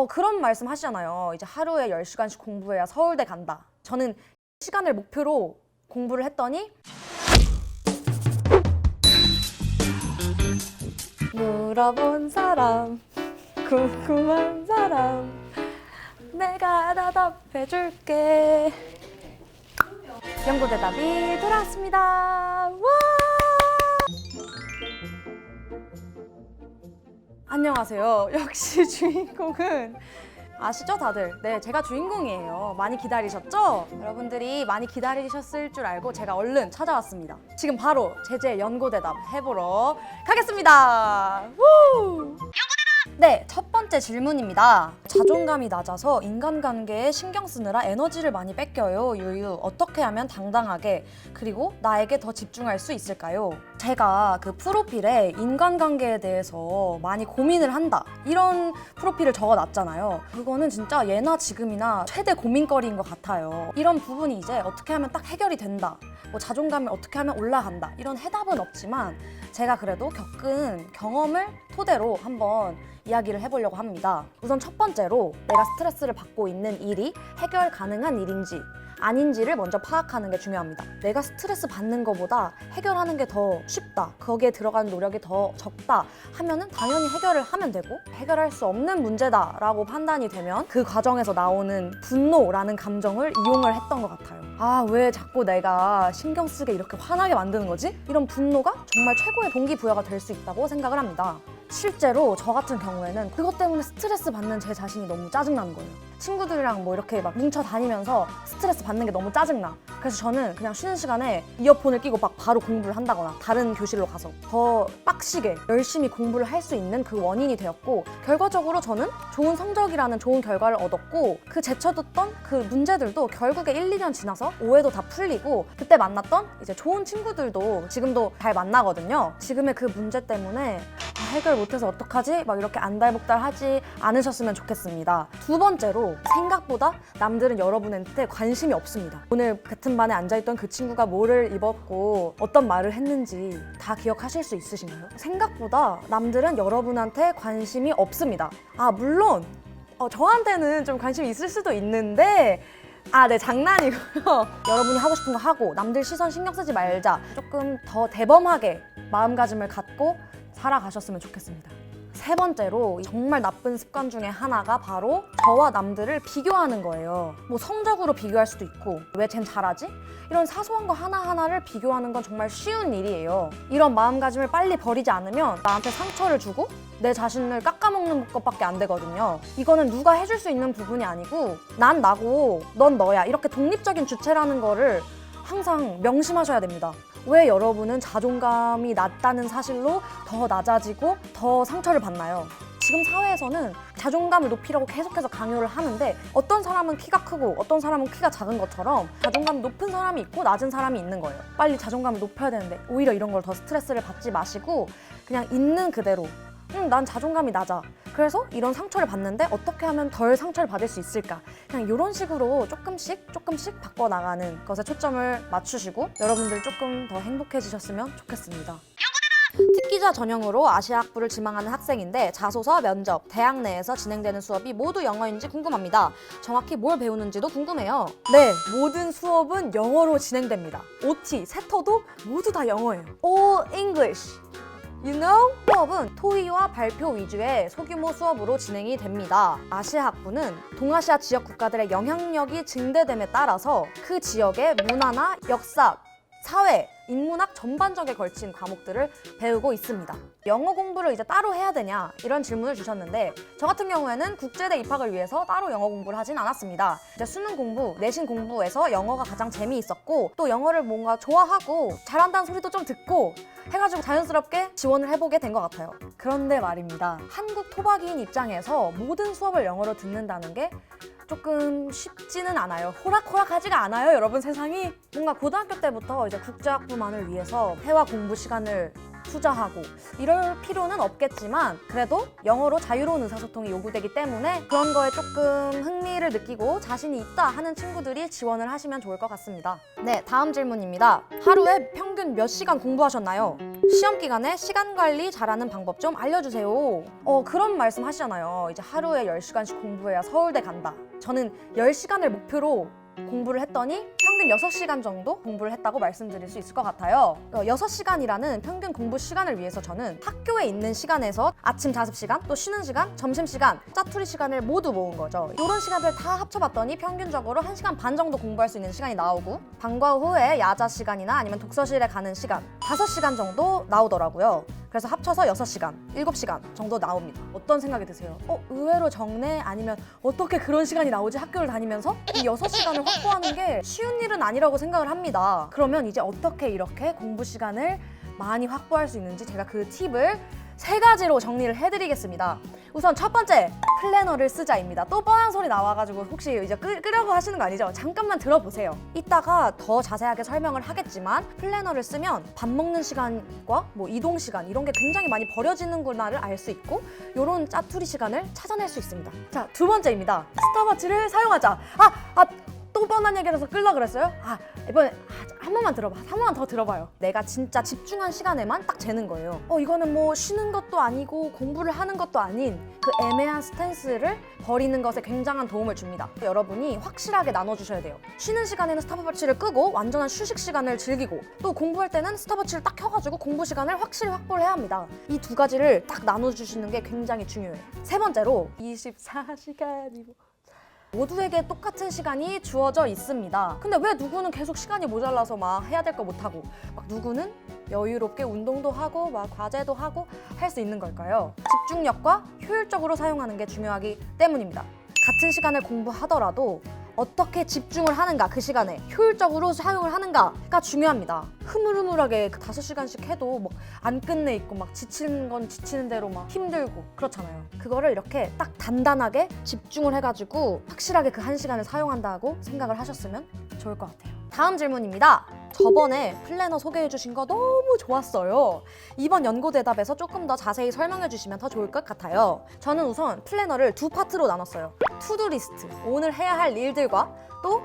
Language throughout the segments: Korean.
그런 말씀 하시잖아요. 이제 하루에 10시간씩 공부해야 서울대 간다. 저는 시간을 목표로 공부를 했더니 물어본 사람, 궁금한 사람, 내가 대답해줄게. 연구대답이 돌아왔습니다. 와! 안녕하세요. 역시 주인공은 아시죠 다들? 네, 제가 주인공이에요. 많이 기다리셨죠? 여러분들이 많이 기다리셨을 줄 알고 제가 얼른 찾아왔습니다. 지금 바로 제재 연고대답 해보러 가겠습니다. 우! 네, 첫 번째 질문입니다. 자존감이 낮아서 인간관계에 신경 쓰느라 에너지를 많이 뺏겨요. 유유. 어떻게 하면 당당하게 그리고 나에게 더 집중할 수 있을까요? 제가 그 프로필에 인간관계에 대해서 많이 고민을 한다 이런 프로필을 적어놨잖아요. 그거는 진짜 예나 지금이나 최대 고민거리인 것 같아요. 이런 부분이 이제 어떻게 하면 딱 해결이 된다, 뭐 자존감이 어떻게 하면 올라간다 이런 해답은 없지만 제가 그래도 겪은 경험을 토대로 한번 이야기를 해보려고 합니다. 우선 첫 번째로 내가 스트레스를 받고 있는 일이 해결 가능한 일인지 아닌지를 먼저 파악하는 게 중요합니다. 내가 스트레스 받는 것보다 해결하는 게 더 쉽다, 거기에 들어가는 노력이 더 적다 하면은 당연히 해결을 하면 되고, 해결할 수 없는 문제다라고 판단이 되면 그 과정에서 나오는 분노라는 감정을 이용을 했던 것 같아요. 아, 왜 자꾸 내가 신경 쓰게 이렇게 화나게 만드는 거지? 이런 분노가 정말 최고의 동기부여가 될 수 있다고 생각을 합니다. 실제로 저 같은 경우에는 그것 때문에 스트레스 받는 제 자신이 너무 짜증나는 거예요. 친구들이랑 뭐 이렇게 막 뭉쳐 다니면서 스트레스 받는 게 너무 짜증나. 그래서 저는 그냥 쉬는 시간에 이어폰을 끼고 막 바로 공부를 한다거나 다른 교실로 가서 더 빡시게 열심히 공부를 할 수 있는 그 원인이 되었고, 결과적으로 저는 좋은 성적이라는 좋은 결과를 얻었고, 그 제쳐뒀던 그 문제들도 결국에 1, 2년 지나서 오해도 다 풀리고, 그때 만났던 이제 좋은 친구들도 지금도 잘 만나거든요. 지금의 그 문제 때문에 해결 못해서 어떡하지? 막 이렇게 안달복달하지 않으셨으면 좋겠습니다. 두 번째로, 생각보다 남들은 여러분한테 관심이 없습니다. 오늘 같은 반에 앉아있던 그 친구가 뭐를 입었고 어떤 말을 했는지 다 기억하실 수 있으신가요? 생각보다 남들은 여러분한테 관심이 없습니다. 물론 저한테는 좀 관심이 있을 수도 있는데, 네, 장난이고요. 여러분이 하고 싶은 거 하고 남들 시선 신경 쓰지 말자. 조금 더 대범하게 마음가짐을 갖고 살아가셨으면 좋겠습니다. 세 번째로, 정말 나쁜 습관 중에 하나가 바로 저와 남들을 비교하는 거예요. 뭐 성적으로 비교할 수도 있고, 왜 쟨 잘하지? 이런 사소한 거 하나하나를 비교하는 건 정말 쉬운 일이에요. 이런 마음가짐을 빨리 버리지 않으면 나한테 상처를 주고 내 자신을 깎아먹는 것밖에 안 되거든요. 이거는 누가 해줄 수 있는 부분이 아니고 난 나고 넌 너야, 이렇게 독립적인 주체라는 거를 항상 명심하셔야 됩니다. 왜 여러분은 자존감이 낮다는 사실로 더 낮아지고 더 상처를 받나요? 지금 사회에서는 자존감을 높이려고 계속해서 강요를 하는데, 어떤 사람은 키가 크고 어떤 사람은 키가 작은 것처럼 자존감이 높은 사람이 있고 낮은 사람이 있는 거예요. 빨리 자존감을 높여야 되는데 오히려 이런 걸 더 스트레스를 받지 마시고 그냥 있는 그대로 난 자존감이 낮아, 그래서 이런 상처를 받는데 어떻게 하면 덜 상처를 받을 수 있을까, 그냥 이런 식으로 조금씩 바꿔나가는 것에 초점을 맞추시고 여러분들 조금 더 행복해지셨으면 좋겠습니다. 특기자 전형으로 아시아 학부를 지망하는 학생인데 자소서, 면접, 대학 내에서 진행되는 수업이 모두 영어인지 궁금합니다. 정확히 뭘 배우는지도 궁금해요. 네, 모든 수업은 영어로 진행됩니다. OT, 세터도 모두 다 영어예요. All English. You know? 수업은 토의와 발표 위주의 소규모 수업으로 진행이 됩니다. 아시아 학부는 동아시아 지역 국가들의 영향력이 증대됨에 따라서 그 지역의 문화나 역사, 사회, 인문학 전반적에 걸친 과목들을 배우고 있습니다. 영어 공부를 이제 따로 해야 되냐 이런 질문을 주셨는데, 저 같은 경우에는 국제대 입학을 위해서 따로 영어 공부를 하진 않았습니다. 이제 수능 공부, 내신 공부에서 영어가 가장 재미있었고, 또 영어를 뭔가 좋아하고 잘한다는 소리도 좀 듣고 해가지고 자연스럽게 지원을 해보게 된 것 같아요. 그런데 말입니다, 한국 토박이인 입장에서 모든 수업을 영어로 듣는다는 게 조금 쉽지는 않아요. 호락호락하지가 않아요, 여러분. 세상이 뭔가 고등학교 때부터 이제 국제학부만을 위해서 회화 공부 시간을 투자하고 이럴 필요는 없겠지만 그래도 영어로 자유로운 의사소통이 요구되기 때문에 그런 거에 조금 흥미를 느끼고 자신이 있다 하는 친구들이 지원을 하시면 좋을 것 같습니다. 네, 다음 질문입니다. 하루에 평균 몇 시간 공부하셨나요? 시험 기간에 시간 관리 잘하는 방법 좀 알려주세요. 그런 말씀 하시잖아요. 이제 하루에 10시간씩 공부해야 서울대 간다. 저는 10시간을 목표로 공부를 했더니 평균 6시간 정도 공부를 했다고 말씀드릴 수 있을 것 같아요. 6시간이라는 평균 공부 시간을 위해서 저는 학교에 있는 시간에서 아침 자습 시간, 또 쉬는 시간, 점심 시간, 짜투리 시간을 모두 모은 거죠. 이런 시간들 다 합쳐봤더니 평균적으로 1시간 반 정도 공부할 수 있는 시간이 나오고 방과 후에 야자 시간이나 아니면 독서실에 가는 시간 5시간 정도 나오더라고요. 그래서 합쳐서 6시간, 7시간 정도 나옵니다. 어떤 생각이 드세요? 의외로 적네? 아니면 어떻게 그런 시간이 나오지? 학교를 다니면서? 이 6시간을 확보하는 게 쉬운 일은 아니라고 생각을 합니다. 그러면 이제 어떻게 이렇게 공부 시간을 많이 확보할 수 있는지 제가 그 팁을 3가지로 정리를 해드리겠습니다. 우선 첫 번째, 플래너를 쓰자입니다. 또 뻔한 소리 나와가지고 혹시 이제 끄려고 하시는 거 아니죠? 잠깐만 들어보세요. 이따가 더 자세하게 설명을 하겠지만 플래너를 쓰면 밥 먹는 시간과 뭐 이동 시간 이런 게 굉장히 많이 버려지는구나를 알 수 있고 이런 짜투리 시간을 찾아낼 수 있습니다. 자, 두 번째입니다. 스탑워치를 사용하자. 또 뻔한 얘기라서 끌려 그랬어요? 이번에 한 번만 들어봐. 한 번만 더 들어봐요. 내가 진짜 집중한 시간에만 딱 재는 거예요. 이거는 뭐 쉬는 것도 아니고 공부를 하는 것도 아닌 그 애매한 스탠스를 버리는 것에 굉장한 도움을 줍니다. 여러분이 확실하게 나눠주셔야 돼요. 쉬는 시간에는 스탑워치를 끄고 완전한 휴식 시간을 즐기고 또 공부할 때는 스탑워치를 딱 켜가지고 공부 시간을 확실히 확보를 해야 합니다. 이 2가지를 딱 나눠주시는 게 굉장히 중요해요. 세 번째로 24시간이고 모두에게 똑같은 시간이 주어져 있습니다. 근데 왜 누구는 계속 시간이 모자라서 막 해야 될 거 못하고 막 누구는 여유롭게 운동도 하고 막 과제도 하고 할 수 있는 걸까요? 집중력과 효율적으로 사용하는 게 중요하기 때문입니다. 같은 시간을 공부하더라도 어떻게 집중을 하는가, 그 시간에 효율적으로 사용을 하는가가 중요합니다. 흐물흐물하게 5시간씩 해도 막 안 끝내 있고 막 지치는 건 지치는 대로 막 힘들고 그렇잖아요. 그거를 이렇게 딱 단단하게 집중을 해가지고 확실하게 그 1시간을 사용한다고 생각을 하셨으면 좋을 것 같아요. 다음 질문입니다. 저번에 플래너 소개해 주신 거 너무 좋았어요. 이번 연고 대답에서 조금 더 자세히 설명해 주시면 더 좋을 것 같아요. 저는 우선 플래너를 2파트로 나눴어요. 투두 리스트, 오늘 해야 할 일들과 또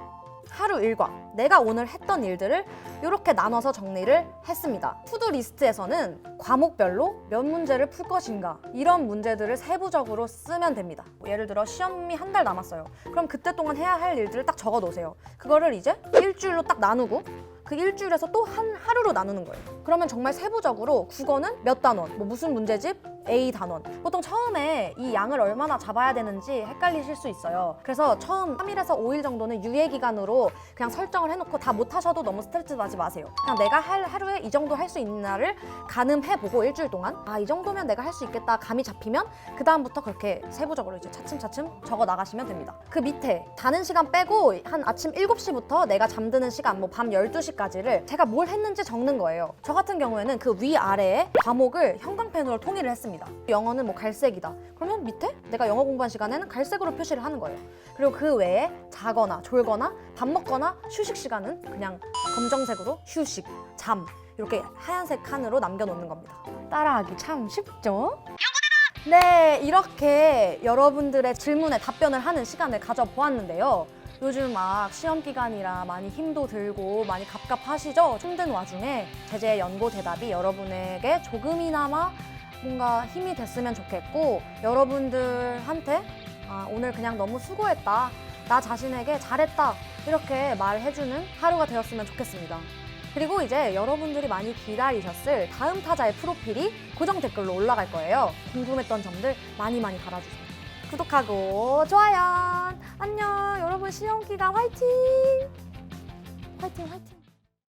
하루 일과 내가 오늘 했던 일들을 이렇게 나눠서 정리를 했습니다. 투두 리스트에서는 과목별로 몇 문제를 풀 것인가 이런 문제들을 세부적으로 쓰면 됩니다. 예를 들어 시험이 한 달 남았어요. 그럼 그때 동안 해야 할 일들을 딱 적어 놓으세요. 그거를 이제 일주일로 딱 나누고 그 일주일에서 또 한 하루로 나누는 거예요. 그러면 정말 세부적으로 국어는 몇 단원, 뭐 무슨 문제집, A 단원. 보통 처음에 이 양을 얼마나 잡아야 되는지 헷갈리실 수 있어요. 그래서 처음 3일에서 5일 정도는 유예 기간으로 그냥 설정을 해놓고 다 못하셔도 너무 스트레스 받지 마세요. 그냥 내가 하루에 이 정도 할 수 있는 날을 가늠해보고 일주일 동안 이 정도면 내가 할 수 있겠다 감이 잡히면 그 다음부터 그렇게 세부적으로 이제 차츰차츰 적어 나가시면 됩니다. 그 밑에 자는 시간 빼고 한 아침 7시부터 내가 잠드는 시간 뭐 밤 12시까지를 제가 뭘 했는지 적는 거예요. 저 같은 경우에는 그 위아래에 과목을 형광펜으로 통일을 했습니다. 영어는 뭐 갈색이다. 그러면 밑에 내가 영어 공부한 시간에는 갈색으로 표시를 하는 거예요. 그리고 그 외에 자거나 졸거나 밥 먹거나 휴식 시간은 그냥 검정색으로 휴식, 잠 이렇게 하얀색 칸으로 남겨놓는 겁니다. 따라하기 참 쉽죠? 네, 이렇게 여러분들의 질문에 답변을 하는 시간을 가져보았는데요. 요즘 막 시험 기간이라 많이 힘도 들고 많이 갑갑하시죠? 힘든 와중에 제재 연고 대답이 여러분에게 조금이나마 뭔가 힘이 됐으면 좋겠고 여러분들한테 오늘 그냥 너무 수고했다, 나 자신에게 잘했다 이렇게 말해주는 하루가 되었으면 좋겠습니다. 그리고 이제 여러분들이 많이 기다리셨을 다음 타자의 프로필이 고정 댓글로 올라갈 거예요. 궁금했던 점들 많이 달아주세요. 구독하고 좋아요. 안녕. 여러분 시험 기간 화이팅! 화이팅!